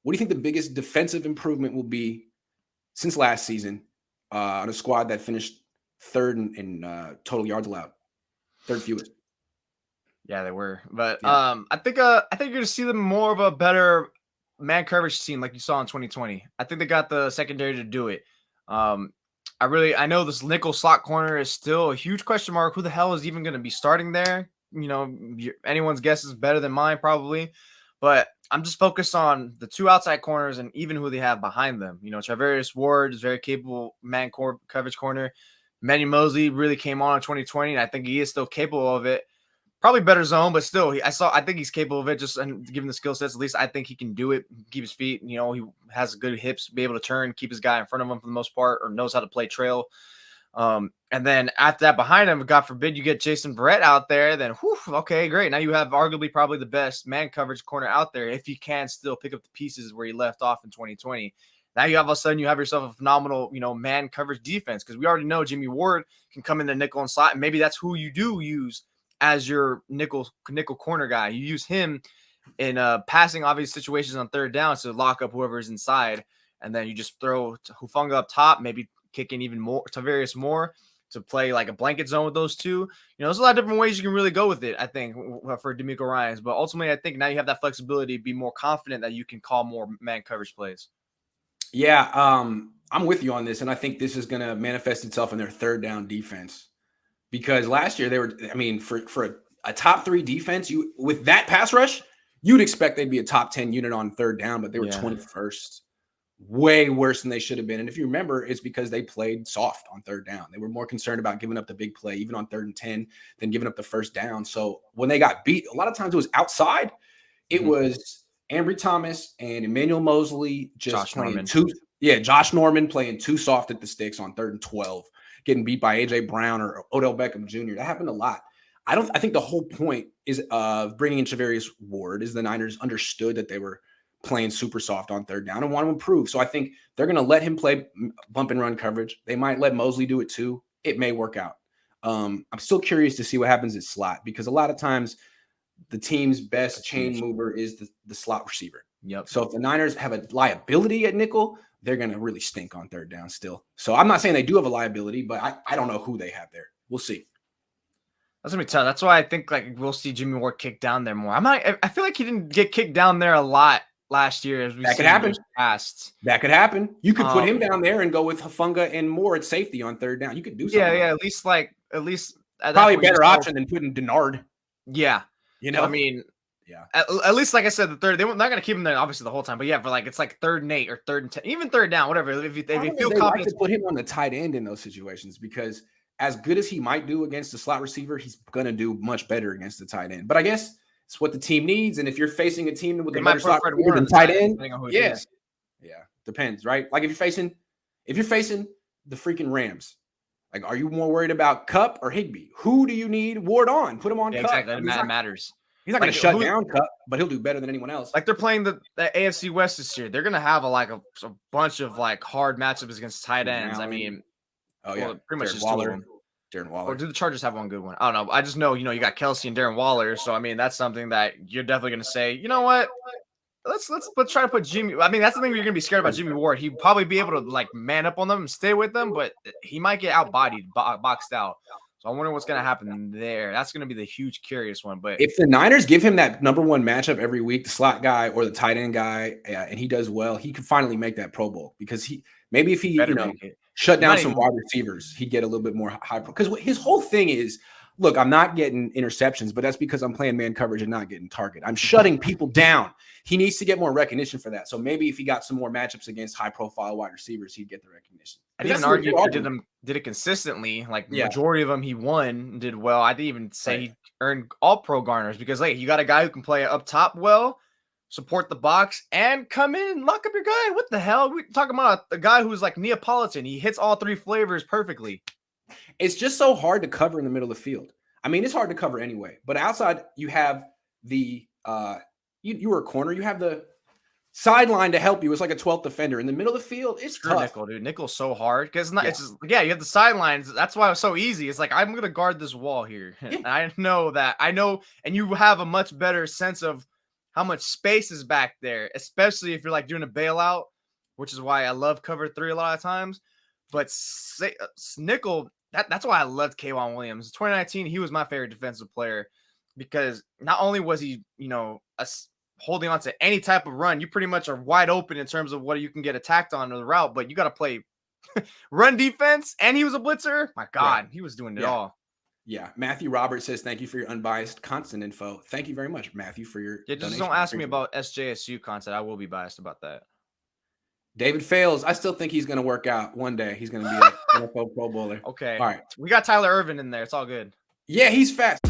what do you think the biggest defensive improvement will be since last season on a squad that finished third in total yards allowed, third fewest? Yeah, they were. But Yeah. I think you're gonna see them more of a better man coverage team like you saw in 2020. I think they got the secondary to do it. Um, I know this nickel slot corner is still a huge question mark. Who the hell is even going to be starting there? Anyone's guess is better than mine probably. But I'm just focused on the two outside corners and even who they have behind them. Travarius Ward is very capable man coverage corner. Manny Mosley really came on in 2020, and I think he is still capable of it. Probably better zone, but still, I think he's capable of it. Just and given the skill sets, at least I think he can do it. Keep his feet. He has good hips, be able to turn, keep his guy in front of him for the most part, or knows how to play trail. And then after that, behind him, God forbid you get Jason Verrett out there, then okay, great. Now you have arguably probably the best man coverage corner out there if you can still pick up the pieces where you left off in 2020. Now you all of a sudden you have yourself a phenomenal, man coverage defense because we already know Jimmy Ward can come in the nickel and slot, and maybe that's who you do use as your nickel corner guy. You use him in passing obvious situations on third down to lock up whoever's inside, and then you just throw Hufanga up top, maybe kick in even more Tavarius more to play like a blanket zone with those two. There's a lot of different ways you can really go with it, I think, for DeMeco Ryans. But ultimately, I think now you have that flexibility to be more confident that you can call more man coverage plays. Yeah, I'm with you on this, and I think this is going to manifest itself in their third down defense. Because last year they were, for a top 3 defense, with that pass rush, you'd expect they'd be a top 10 unit on third down, but they were 21st, way worse than they should have been. And if you remember, it's because they played soft on third down. They were more concerned about giving up the big play, even on 3rd and 10, than giving up the first down. So when they got beat, a lot of times it was outside. It was Ambry Thomas and Emmanuel Mosley just playing Josh Norman playing too soft at the sticks on 3rd and 12. Getting beat by A.J. Brown or Odell Beckham Jr. That happened a lot. I think the whole point is bringing in Travarius Ward is the Niners understood that they were playing super soft on third down and want to improve. So I think they're going to let him play bump and run coverage. They might let Mosley do it too. It may work out. I'm still curious to see what happens at slot because a lot of times the team's best chain mover is the slot receiver. Yep. So if the Niners have a liability at nickel, they're going to really stink on third down still. So I'm not saying they do have a liability, but I don't know who they have there. We'll see. That's going to be tough. That's why I think we'll see Jimmy Ward kick down there more. I feel like he didn't get kicked down there a lot last year as we that could happen. Past. That could happen. You could put him down there and go with Hufanga and Moore at safety on third down. You could do something. Yeah, at least probably a better option than putting Denard. Yeah. Yeah. At least, like I said, they're not going to keep him there obviously the whole time. But yeah, for it's 3rd and 8 or 3rd and 10, even 3rd down, whatever. If you feel confident, like to put him on the tight end in those situations because as good as he might do against the slot receiver, he's going to do much better against the tight end. But I guess it's what the team needs. And if you're facing a team with a better slot receiver than tight end, depends, right? Like if you're facing the freaking Rams, are you more worried about Kupp or Higbee? Who do you need Ward on? Put him on Kupp. Exactly. That matters. He's not going to shut down Kupp, but he'll do better than anyone else. They're playing the AFC West this year. They're going to have a bunch of hard matchups against tight ends. Pretty much just Darren Waller. Or do the Chargers have one good one? I don't know. I just know, you got Kelsey and Darren Waller. So, that's something that you're definitely going to say, you know what? Let's try to put Jimmy. That's the thing you're going to be scared about Jimmy Ward. He'd probably be able to man up on them and stay with them, but he might get out-bodied, boxed out. So I wonder what's going to happen there. That's going to be the huge curious one. But if the Niners give him that number 1 matchup every week, the slot guy or the tight end guy, and he does well, he could finally make that Pro Bowl because if he shut down some wide receivers, he'd get a little bit more high. Because his whole thing is, look, I'm not getting interceptions, but that's because I'm playing man coverage and not getting target. I'm shutting people down. He needs to get more recognition for that. So maybe if he got some more matchups against high-profile wide receivers, he'd get the recognition. I'd even argue if he did it consistently. The majority of them he won and did well. I'd even say he earned all pro garners because you got a guy who can play up top well, support the box, and come in, lock up your guy. What the hell? We're talking about a guy who's like Neapolitan. He hits all 3 flavors perfectly. It's just so hard to cover in the middle of the field. It's hard to cover anyway. But outside, you have the you were a corner. You have the sideline to help you. It's like a 12th defender. In the middle of the field, it's tough. Nickel, dude. Nickel's so hard because it's just you have the sidelines. That's why it's so easy. It's I'm gonna guard this wall here. Yeah. I know, and you have a much better sense of how much space is back there, especially if you're like doing a bailout, which is why I love cover 3 a lot of times. But nickel, that's why I loved K'Wan Williams. 2019, he was my favorite defensive player because not only was he, holding on to any type of run, you pretty much are wide open in terms of what you can get attacked on the route, but you got to play run defense, and he was a blitzer. My God, he was doing it all. Yeah. Matthew Roberts says, thank you for your unbiased constant info. Thank you very much, Matthew, for your just don't ask me about SJSU content. I will be biased about that. David Fales, I still think he's going to work out one day. He's going to be an NFL Pro Bowler. Okay. All right. We got Tyler Irvin in there. It's all good. Yeah, he's fast.